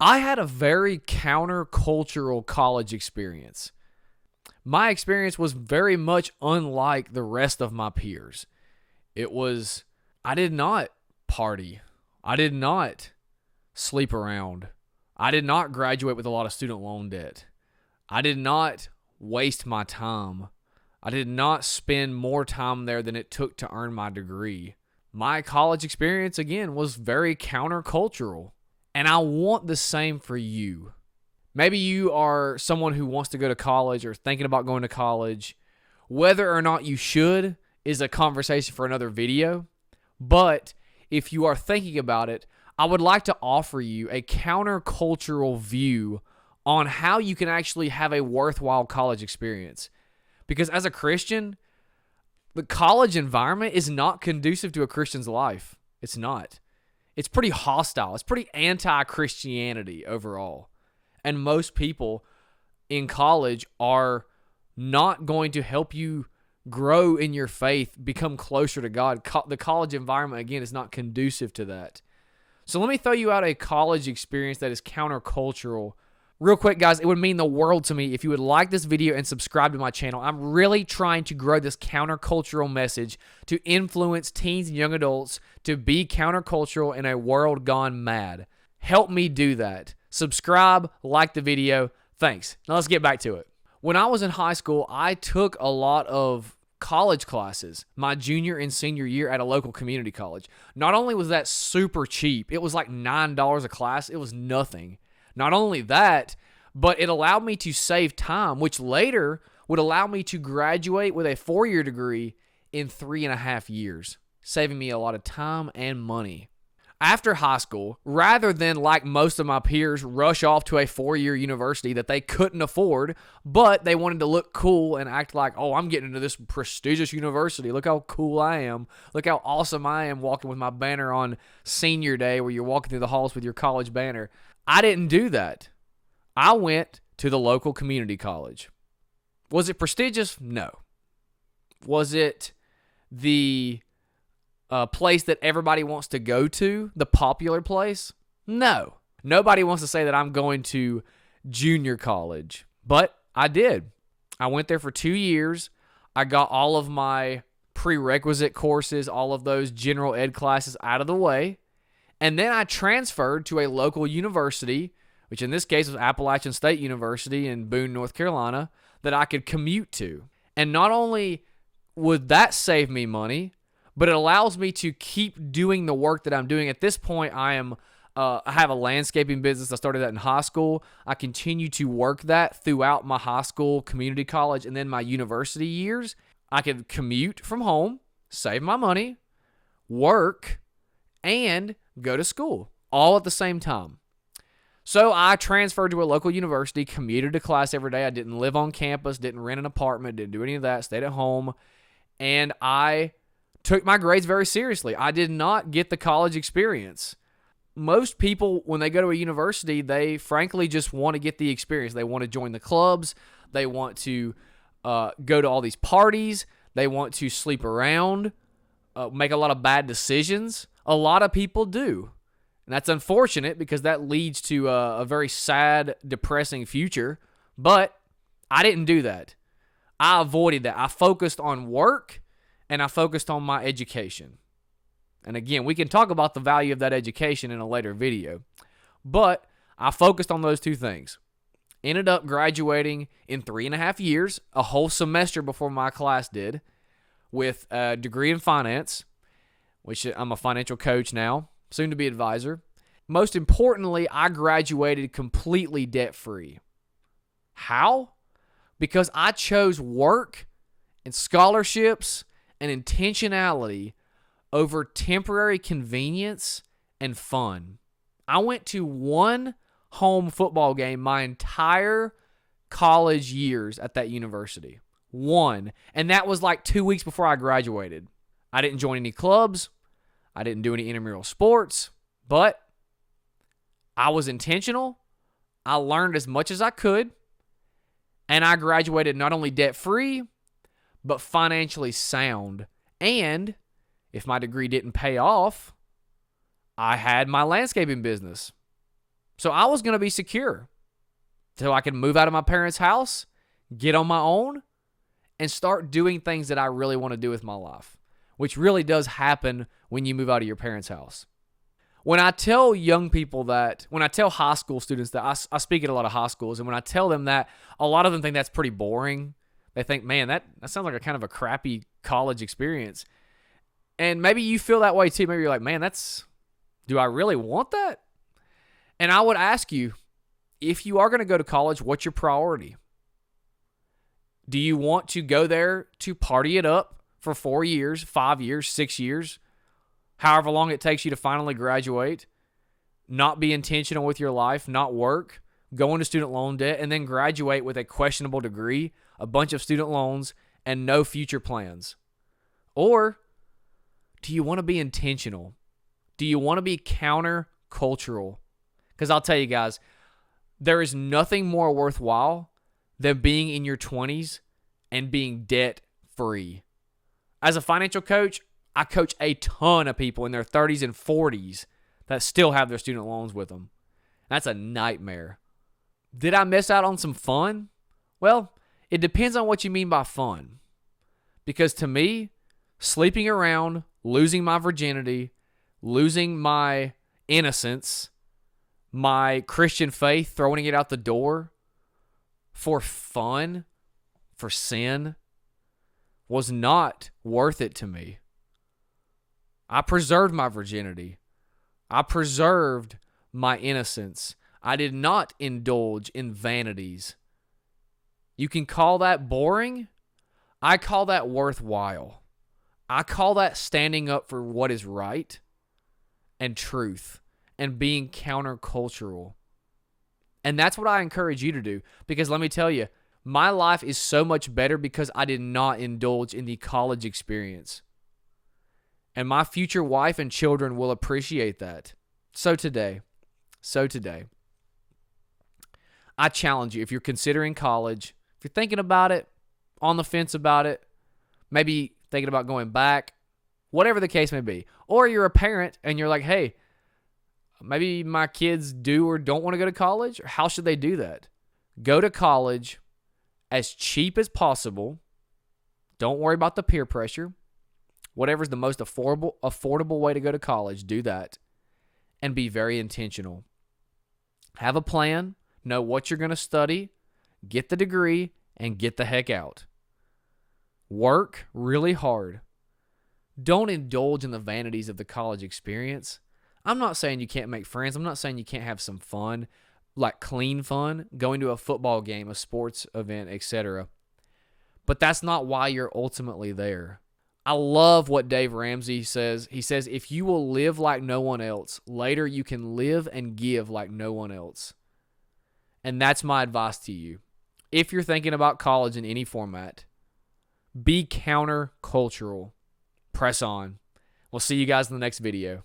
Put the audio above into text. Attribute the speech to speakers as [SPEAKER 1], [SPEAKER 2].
[SPEAKER 1] I had a very countercultural college experience. My experience was very much unlike the rest of my peers. I did not party. I did not sleep around. I did not graduate with a lot of student loan debt. I did not waste my time. I did not spend more time there than it took to earn my degree. My college experience, again, was very countercultural. And I want the same for you. Maybe you are someone who wants to go to college or thinking about going to college. Whether or not you should is a conversation for another video. But if you are thinking about it, I would like to offer you a countercultural view on how you can actually have a worthwhile college experience. Because as a Christian, the college environment is not conducive to a Christian's life. It's not. It's pretty hostile. It's pretty anti-Christianity overall. And most people in college are not going to help you grow in your faith, become closer to God. The college environment, again, is not conducive to that. So let me throw you out a college experience that is countercultural. Real quick, guys, it would mean the world to me if you would like this video and subscribe to my channel. I'm really trying to grow this countercultural message to influence teens and young adults to be countercultural in a world gone mad. Help me do that. Subscribe, like the video. Thanks. Now let's get back to it. When I was in high school, I took a lot of college classes my junior and senior year at a local community college. Not only was that super cheap, it was like $9 a class. It was nothing. Not only that, but it allowed me to save time, which later would allow me to graduate with a 4-year degree in 3.5 years, saving me a lot of time and money. After high school, rather than like most of my peers rush off to a 4-year university that they couldn't afford, but they wanted to look cool and act like, oh, I'm getting into this prestigious university. Look how cool I am. Look how awesome I am walking with my banner on senior day where you're walking through the halls with your college banner. I didn't do that. I went to the local community college. Was it prestigious? No. Was it the place that everybody wants to go to, the popular place? No. Nobody wants to say that I'm going to junior college, but I did. I went there for 2 years. I got all of my prerequisite courses, all of those general ed classes out of the way. And then I transferred to a local university, which in this case was Appalachian State University in Boone, North Carolina, that I could commute to. And not only would that save me money, but it allows me to keep doing the work that I'm doing. At this point, I have a landscaping business. I started that in high school. I continue to work that throughout my high school, community college, and then my university years. I could commute from home, save my money, work, and go to school all at the same time. So I transferred to a local university, commuted to class every day. I didn't live on campus, didn't rent an apartment, didn't do any of that, stayed at home, and I took my grades very seriously. I did not get the college experience. Most people, when they go to a university, they frankly just want to get the experience. They want to join the clubs. They want to go to all these parties. They want to sleep around, make a lot of bad decisions. A lot of people do. And that's unfortunate because that leads to a very sad, depressing future. But I didn't do that. I avoided that. I focused on work and I focused on my education. And again, we can talk about the value of that education in a later video. But I focused on those two things. Ended up graduating in 3.5 years, a whole semester before my class did, with a degree in finance, which I'm a financial coach now, soon to be advisor. Most importantly, I graduated completely debt-free. How? Because I chose work and scholarships and intentionality over temporary convenience and fun. I went to one home football game my entire college years at that university. One. And that was like 2 weeks before I graduated. I didn't join any clubs. I didn't do any intramural sports. But I was intentional. I learned as much as I could. And I graduated not only debt-free, but financially sound. And if my degree didn't pay off, I had my landscaping business. So I was going to be secure till I could move out of my parents' house, get on my own, and start doing things that I really want to do with my life, which really does happen when you move out of your parents' house. When I tell young people that, when I tell high school students that, I speak at a lot of high schools, and when I tell them that, a lot of them think that's pretty boring. They think, man, that sounds like a kind of a crappy college experience. And maybe you feel that way too. Maybe you're like, man, do I really want that? And I would ask you, if you are going to go to college, what's your priority? Do you want to go there to party it up for 4 years, 5 years, 6 years, however long it takes you to finally graduate, not be intentional with your life, not work, go into student loan debt, and then graduate with a questionable degree, a bunch of student loans, and no future plans? Or do you want to be intentional? Do you want to be countercultural? Because I'll tell you guys, there is nothing more worthwhile than being in your 20s and being debt-free. As a financial coach, I coach a ton of people in their 30s and 40s that still have their student loans with them. That's a nightmare. Did I miss out on some fun? Well, it depends on what you mean by fun. Because to me, sleeping around, losing my virginity, losing my innocence, my Christian faith, throwing it out the door for fun, for sin, was not worth it to me. I preserved my virginity. I preserved my innocence. I did not indulge in vanities. You can call that boring. I call that worthwhile. I call that standing up for what is right and truth and being countercultural. And that's what I encourage you to do, because let me tell you, my life is so much better because I did not indulge in the college experience. And my future wife and children will appreciate that. So today, I challenge you, if you're considering college, if you're thinking about it, on the fence about it, maybe thinking about going back, whatever the case may be, or you're a parent and you're like, hey, maybe my kids do or don't want to go to college, how should they do that? Go to college as cheap as possible. Don't worry about the peer pressure. Whatever's the most affordable way to go to college, do that. And be very intentional. Have a plan. Know what you're going to study. Get the degree and get the heck out. Work really hard. Don't indulge in the vanities of the college experience. I'm not saying you can't make friends. I'm not saying you can't have some fun, like clean fun, going to a football game, a sports event, etc. But that's not why you're ultimately there. I love what Dave Ramsey says. He says, if you will live like no one else, later you can live and give like no one else. And that's my advice to you. If you're thinking about college in any format, be countercultural. Press on. We'll see you guys in the next video.